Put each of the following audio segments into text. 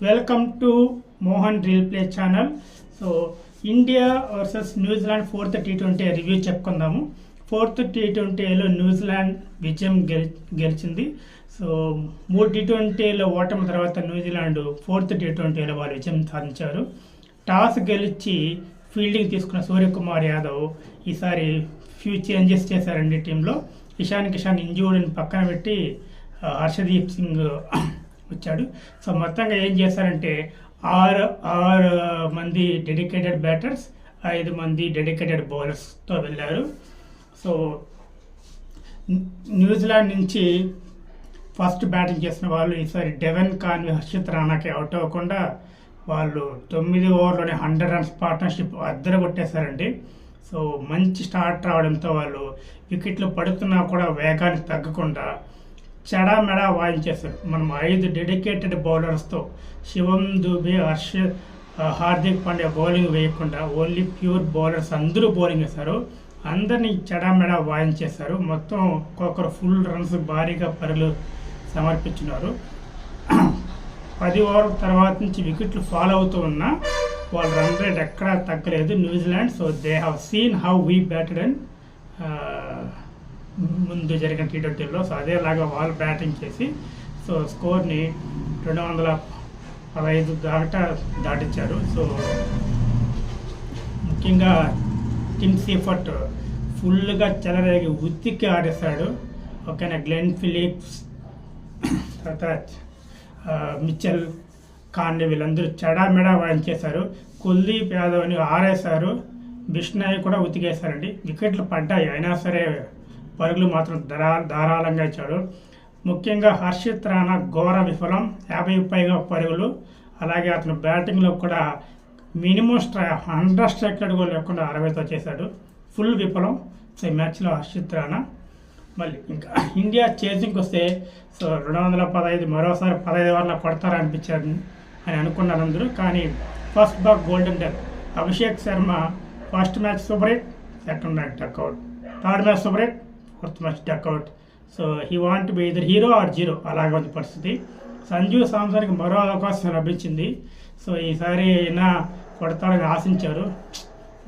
Welcome to Mohan reel play channel. So India versus New Zealand fourth టీ20 review చెప్పుకుందాము. Fourth టీ20లో New Zealand విజయం గెలిచింది. సో 3 టీ20లో ఓటమి తర్వాత న్యూజిలాండ్ ఫోర్త్ టీ20లో వాళ్ళు విజయం సాధించారు. టాస్ గెలిచి ఫీల్డింగ్ తీసుకున్న సూర్యకుమార్ యాదవ్ ఈసారి ఫ్యూ చేంజెస్ చేశారండి టీంలో. ఇషాన్ కిషాన్ ఇంజూర్డ్ని పక్కన పెట్టి హర్షదీప్ సింగ్ వచ్చాడు. సో మొత్తంగా ఏం చేశారంటే ఆరు మంది డెడికేటెడ్ బ్యాటర్స్, 5 మంది డెడికేటెడ్ బౌలర్స్తో వెళ్ళారు. సో న్యూజిలాండ్ నుంచి ఫస్ట్ బ్యాటింగ్ చేసిన వాళ్ళు ఈసారి డెవెన్ కాన్వే, హర్షిత్ రాణాకి అవుట్ అవ్వకుండా వాళ్ళు 9 ఓవర్లోనే 100 రన్స్ పార్ట్నర్షిప్ అద్దరు కొట్టేశారండి. సో మంచి స్టార్ట్ రావడంతో వాళ్ళు వికెట్లు పడుతున్నా కూడా వేగాన్ని తగ్గకుండా చెడామెడా వాయించేశారు. మనం 5 డెడికేటెడ్ బౌలర్స్తో శివం దూబే, హార్దిక్ పాండ్యా బౌలింగ్ వేయకుండా ఓన్లీ ప్యూర్ బౌలర్స్ అందరూ బౌలింగ్ వేశారు. అందరినీ చెడామెడా వాయించేశారు. మొత్తం ఒక్కొక్కరు ఫుల్ రన్స్ భారీగా పరుగులు సమర్పించున్నారు. 10 ఓవర్ల తర్వాత నుంచి వికెట్లు ఫాలో అవుతూ ఉన్నా వాళ్ళ రన్ రేట్ ఎక్కడా తగ్గలేదు New Zealand. So they have seen how we batted and ముందు జరిగిన టీ20లో. సో అదేలాగా వాళ్ళు బ్యాటింగ్ చేసి సో స్కోర్ని 215 దాటించారు. సో ముఖ్యంగా టిమ్ సీఫర్ట్ ఫుల్గా చెలరేగి ఉత్తికి ఆడేశాడు. ఓకేనా, గ్లెన్ ఫిలిప్స్ తర్వాత మిచెల్ కాండే వీళ్ళందరూ చెడామెడా వాయించేశారు. కుల్దీప్ యాదవ్ని ఆరేశారు. బిష్నాయ్ కూడా ఉతికేశారండి. వికెట్లు పడ్డాయి, అయినా సరే పరుగులు మాత్రం ధారాళంగా ఇచ్చాడు. ముఖ్యంగా హర్షిత్ రాణా ఘోర విఫలం, 50 పైగా పరుగులు. అలాగే అతను బ్యాటింగ్లో కూడా మినిమం 100 స్ట్రైక్ రేట్ కూడా లేకుండా 60తో చేశాడు. ఫుల్ విఫలం సో ఈ మ్యాచ్లో హర్షిత్ రాణా. మళ్ళీ ఇంకా ఇండియా చేజింగ్కి వస్తే సో 215 మరోసారి 15 ఓవర్ల కొడతారనిపించారు అని అనుకున్నారు అందరూ. కానీ first ball golden duck. Abhishek Sharma first match super hit, second match duck out, third match super hit, fourth match duck out. So he want be either hero or zero, అలాగే ఉంది పరిస్థితి. సంజు సామ్సన్కి మరో అవకాశం లభించింది. సో ఈసారి అయినా కొడతాడని ఆశించారు.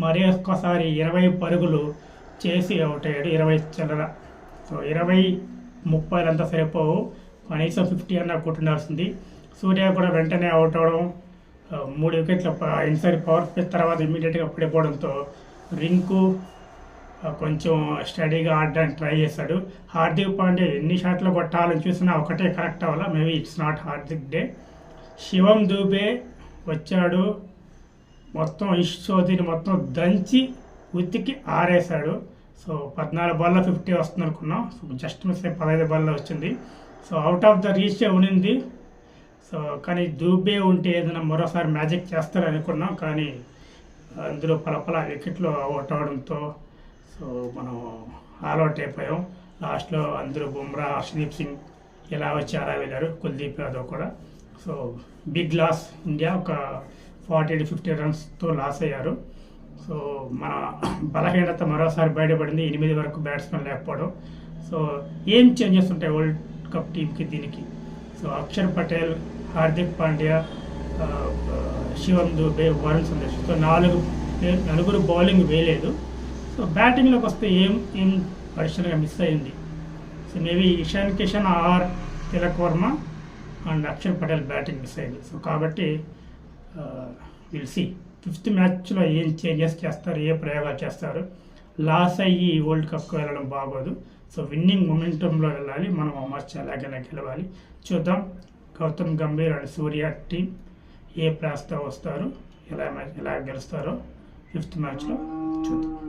మరీ ఒక్కసారి 20 పరుగులు చేసి అవుట్ అయ్యాడు. 20 చిల్లర. సో 20-30 అంతా సరిపోవు, కనీసం 50 అన్నా కొట్టుండాల్సింది. సూర్య కూడా వెంటనే అవుట్ అవడం, 3 వికెట్ల ఇన్సైడ్ పవర్ ప్లే తర్వాత ఇమీడియట్గా పడిపోవడంతో రింకు కొంచెం స్టడీగా ఆడడానికి ట్రై చేశాడు. హార్దిక్ పాండ్యా ఎన్ని షాట్లు కొట్టాలని చూసినా ఒకటే కరెక్ట్ అవ్వాలా. Maybe it's not Hardik day. Shivam Dube వచ్చాడు, మొత్తం చౌదరిని మొత్తం దంచి ఉతికి ఆరేశాడు. సో 14 బాల్లో 50 వస్తుంది అనుకున్నాం. సో జస్ట్ మిస్ 15 బాల్లో వచ్చింది. So out of the reach ఉన్నింది. సో కానీ దూబే ఉంటే ఏదైనా మరోసారి మ్యాజిక్ చేస్తారని అనుకున్నాం. కానీ అందులో పలపల వికెట్లు అవుట్ అవడంతో సో మనం ఆల్అౌట్ అయిపోయాం. లాస్ట్లో అందరూ బుమ్రా, హర్షదీప్ సింగ్ ఇలా వచ్చి అలా వెళ్ళారు, కుల్దీప్ యాదవ్ కూడా. సో బిగ్ లాస్ ఇండియా, ఒక 40-50 రన్స్తో లాస్ అయ్యారు. సో మన బలహీనత మరోసారి బయటపడింది, 8 వరకు బ్యాట్స్మెన్ లేకపోవడం. సో ఏం చేంజెస్ ఉంటాయి వరల్డ్ కప్ టీంకి దీనికి? So Akshar Patel, Hardik Pandya, Shivam Dube, Varun Sandesh, so 4 bowling వేయలేదు. సో బ్యాటింగ్లోకి వస్తే ఏం అడిషనల్గా మిస్ అయింది? So maybe Ishan Kishan or Tilak Varma and Akshar Patel batting miss అయింది. సో కాబట్టి విల్ సీ 5th మ్యాచ్లో ఏం చేంజెస్ చేస్తారు, ఏ ప్రయోగాలు చేస్తారు. లాస్ అయ్యి వరల్డ్ కప్కి వెళ్ళడం బాగోదు. సో విన్నింగ్ మొమెంటంలో వెళ్ళాలి, మనం ఆ మ్యాచ్ ఎలాగైనా గెలవాలి. చూద్దాం గౌతమ్ గంభీర్ అండ్ సూర్య టీం ఏ ప్లాస్తో వస్తారు, ఎలా గెలుస్తారో 5th మ్యాచ్లో చూద్దాం.